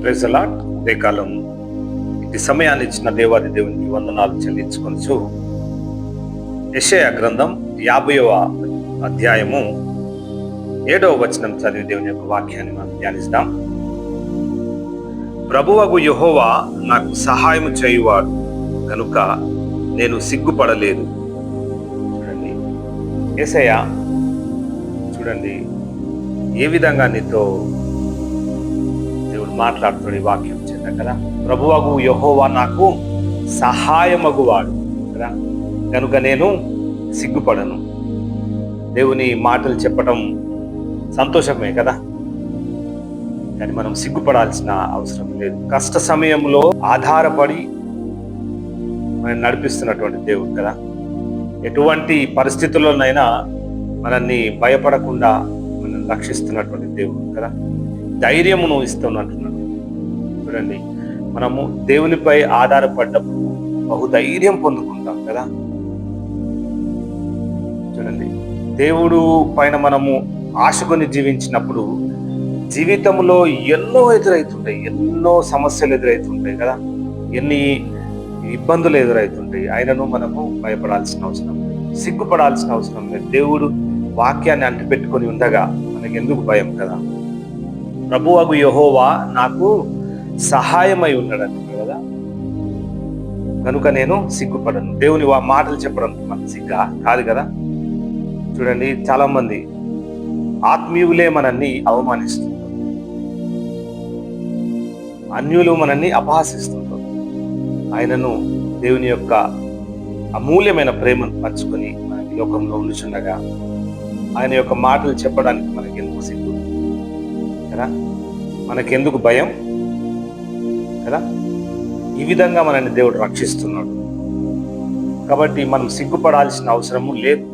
Praise the lord. ఉదయకాలం ఇటు సమయాన్ని ఇచ్చిన దేవాది దేవునికి వందనాలు చెల్లించుకొనుచు యెషయా గ్రంథం 50వ అధ్యాయము 7వ వచనం చదివి దేవుని యొక్క వాక్యాన్ని మనం ధ్యానిస్తాం. ప్రభువగు యెహోవా నాకు సహాయం చేయువాడు కనుక నేను సిగ్గుపడలేదు. చూడండి, యేసయ్య చూడండి ఏ విధంగా నీతో దేవుడు మాట్లాడుతాడు ఈ వాక్యం చేత కదా. ప్రభువగు యెహోవా నాకు సహాయమగువాడు కదా, కనుక నేను సిగ్గుపడను. దేవుని మాటలు చెప్పటం సంతోషమే కదా, కానీ మనం సిగ్గుపడాల్సిన అవసరం లేదు. కష్ట సమయంలో ఆధారపడి మనం నడిపిస్తున్నటువంటి దేవుడు కదా. ఎటువంటి పరిస్థితుల్లోనైనా మనల్ని భయపడకుండా మనం రక్షిస్తున్నటువంటి దేవుడు కదా. ధైర్యమును ఇస్తున్నట్టున్నాడు. చూడండి, మనము దేవునిపై ఆధారపడ్డప్పుడు బహుధైర్యం పొందుకుంటాం కదా. చూడండి, దేవుడు పైన మనము ఆశకొని జీవించినప్పుడు జీవితంలో ఎన్నో ఎదురవుతుంటాయి, ఎన్నో సమస్యలు ఎదురవుతుంటాయి కదా, ఎన్ని ఇబ్బందులు ఎదురవుతుంటాయి. ఆయనను మనము భయపడాల్సిన అవసరం లేదు, సిగ్గుపడాల్సిన అవసరం లేదు. దేవుడు వాక్యాన్ని అంటిపెట్టుకొని ఉండగా మనకి ఎందుకు భయం కదా. ప్రభువగు యెహోవా నాకు సహాయమై ఉన్నాడు కదా, కనుక నేను సిగ్గుపడను. దేవుని మాటలు చెప్పడం మనకు సిగ్గా కాదు కదా. చూడండి, చాలా మంది ఆత్మీయులే మనల్ని అవమానిస్తుంటారు, అన్యులు మనల్ని అపహాసిస్తుంటారు. ఆయనను దేవుని యొక్క అమూల్యమైన ప్రేమను పంచుకొని మనకి లోకంలో ఉండుచుండగా ఆయన యొక్క మాటలు చెప్పడానికి మనకి ఎందుకు సిగ్గు కదా, మనకెందుకు భయం కదా. ఈ విధంగా మనల్ని దేవుడు రక్షిస్తున్నాడు కాబట్టి మనం సిగ్గుపడాల్సిన అవసరము లేదు.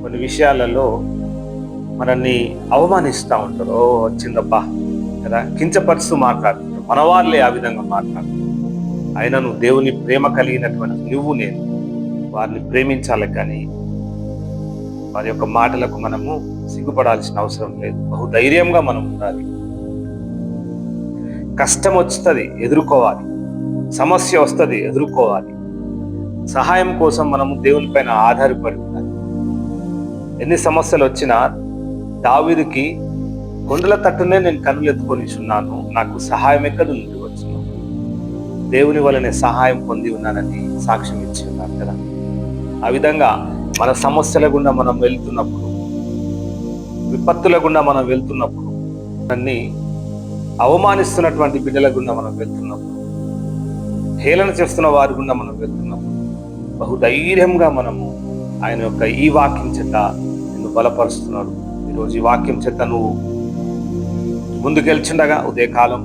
కొన్ని విషయాలలో మనల్ని అవమానిస్తూ ఉంటారు, ఓ వచ్చిందబ్బా కదా, కించపరుస్తూ మాట్లాడుతుంటారు. మన వాళ్ళే ఆ విధంగా మాట్లాడుతారు. ఆయనను దేవుని ప్రేమ కలిగినటువంటి నువ్వు నేను వారిని ప్రేమించాలి, కానీ వారి యొక్క మాటలకు మనము సిగ్గుపడాల్సిన అవసరం లేదు. బహుధైర్యంగా మనం ఉండాలి. కష్టం వస్తుంది, ఎదుర్కోవాలి. సమస్య వస్తుంది, ఎదుర్కోవాలి. సహాయం కోసం మనము దేవుని పైన ఆధారపడి ఉండాలి. ఎన్ని సమస్యలు వచ్చినా దావీదుకి కొండల తట్టునే నేను కన్నులు ఎత్తుకొని ఉన్నాను, నాకు సహాయం ఎక్కడ నుండి వచ్చును, దేవుని వలనే సహాయం పొంది ఉన్నానని సాక్ష్యం ఇచ్చి ఉన్నారు కదా. ఆ విధంగా మన సమస్యల గుండా మనం వెళ్తున్నప్పుడు, విపత్తుల గుండా మనం వెళ్తున్నప్పుడు, అన్ని అవమానిస్తున్నటువంటి బిడ్డల గుండా మనం వెళ్తున్నప్పుడు, హేళన చేస్తున్న వారి గుండా మనం వెళ్తున్నప్పుడు బహుధైర్యంగా మనము ఆయన యొక్క ఈ వాక్యం చేత నిన్ను బలపరుస్తున్నాడు. ఈరోజు ఈ వాక్యం చేత నువ్వు ముందుకెళ్చుండగా ఉదయకాలం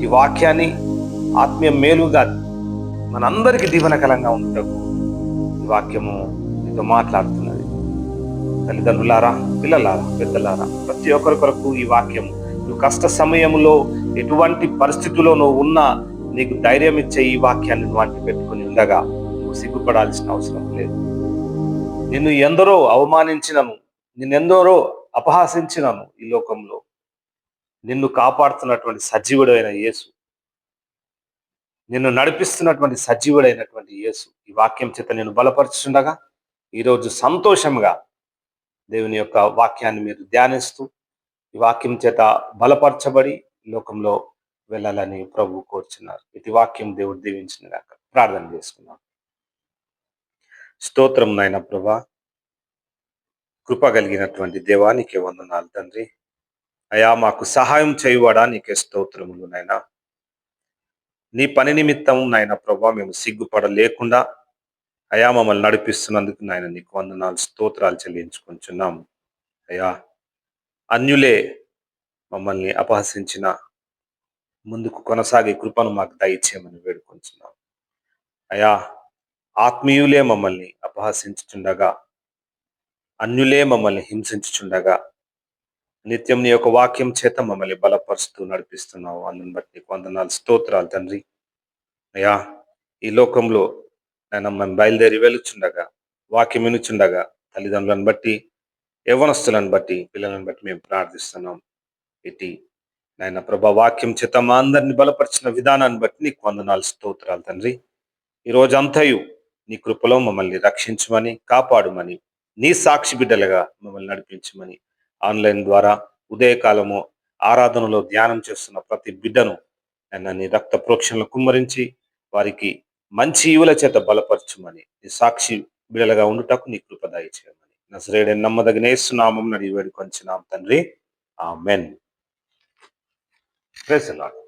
ఈ వాక్యాన్ని ఆత్మీయ మేలుగా మనందరికీ దీవెనకరంగా ఉండటకు ఈ వాక్యము నీతో మాట్లాడుతున్నది. తల్లిదండ్రులారా, పిల్లలారా, పెద్దలారా, ప్రతి ఒక్కరి కొరకు ఈ వాక్యం. నువ్వు కష్ట సమయంలో ఎటువంటి పరిస్థితుల్లో నువ్వు ఉన్నా నీకు ధైర్యం ఇచ్చే ఈ వాక్యాన్ని నువ్వు అంటి పెట్టుకుని ఉండగా నువ్వు సిగ్గుపడాల్సిన అవసరం లేదు. నిన్ను ఎందరో అవమానించినను, నిన్నెందరో అపహాసించినను, ఈ లోకంలో నిన్ను కాపాడుతున్నటువంటి సజీవుడైన యేసు, నిన్ను నడిపిస్తున్నటువంటి సజీవుడైనటువంటి యేసు ఈ వాక్యం చేత నేను బలపరుచుండగా ఈరోజు సంతోషంగా దేవుని యొక్క వాక్యాన్ని మీరు ధ్యానిస్తూ ఈ వాక్యం చేత బలపరచబడి లోకంలో వెళ్ళాలని ప్రభు కోరుచున్నారు. ఇటు వాక్యం దేవుడు దీవించిన గాక. ప్రార్థన చేసుకున్నాం. స్తోత్రం నాయన ప్రభా, కృప కలిగినటువంటి దేవానికి వందనాలు తండ్రి. అయా, మాకు సహాయం చేయువాడా నీకే స్తోత్రములు నాయన. నీ పని నిమిత్తం నాయన ప్రభా మేము సిగ్గుపడలేకుండా అయా మమ్మల్ని నడిపిస్తున్నందుకు నాయన నీకు వందనాలు, స్తోత్రాలు చెల్లించుకుంటున్నాము. అయా, అన్యులే మమ్మల్ని అపహసించిన ముందుకు కొనసాగే కృపను మాకు దయచేయమని వేడుకొంచున్నాం. అయా, ఆత్మీయులే మమ్మల్ని అపహసించుచుండగా, అన్యులే మమ్మల్ని హింసించుచుండగా నిత్యం నీ యొక్క వాక్యం చేత మమ్మల్ని బలపరుస్తూ నడిపిస్తున్నావు. అందుని బట్టి నీకు వందనాలు, స్తోత్రాలు తండ్రి. అయ్యా, ఈ లోకంలో నేను మేము బయలుదేరి వెళుచుండగా, వాక్యం వినుచుండగా తల్లిదండ్రులను బట్టి, యవ్వనస్తులను బట్టి, పిల్లలను బట్టి మేము ప్రార్థిస్తున్నాం. ఇటు నాయన ప్రభా, వాక్యం చేత మా అందరిని బలపరిచిన విధానాన్ని బట్టి నీకు వందనాలు, స్తోత్రాలు తండ్రి. ఈ రోజంతయు నీ కృపలో మమ్మల్ని రక్షించమని, కాపాడుమని, నీ సాక్షి బిడ్డలుగా మమ్మల్ని నడిపించమని, ఆన్లైన్ ద్వారా ఉదయకాలము ఆరాధనలో ధ్యానం చేస్తున్న ప్రతి బిడ్డను ఆయన నీ రక్త ప్రోక్షణలు కుమ్మరించి వారికి మంచి ఈవుల చేత బలపరచుమని, నీ సాక్షి బిడలుగా ఉండుటకు నీ కృప దయచేయమని నజరేయుడైన నమ్మదగిన యేసు నామమున అడిగి వేడుకొంచున్నాం తండ్రి. ఆమేన్. Praise the lord.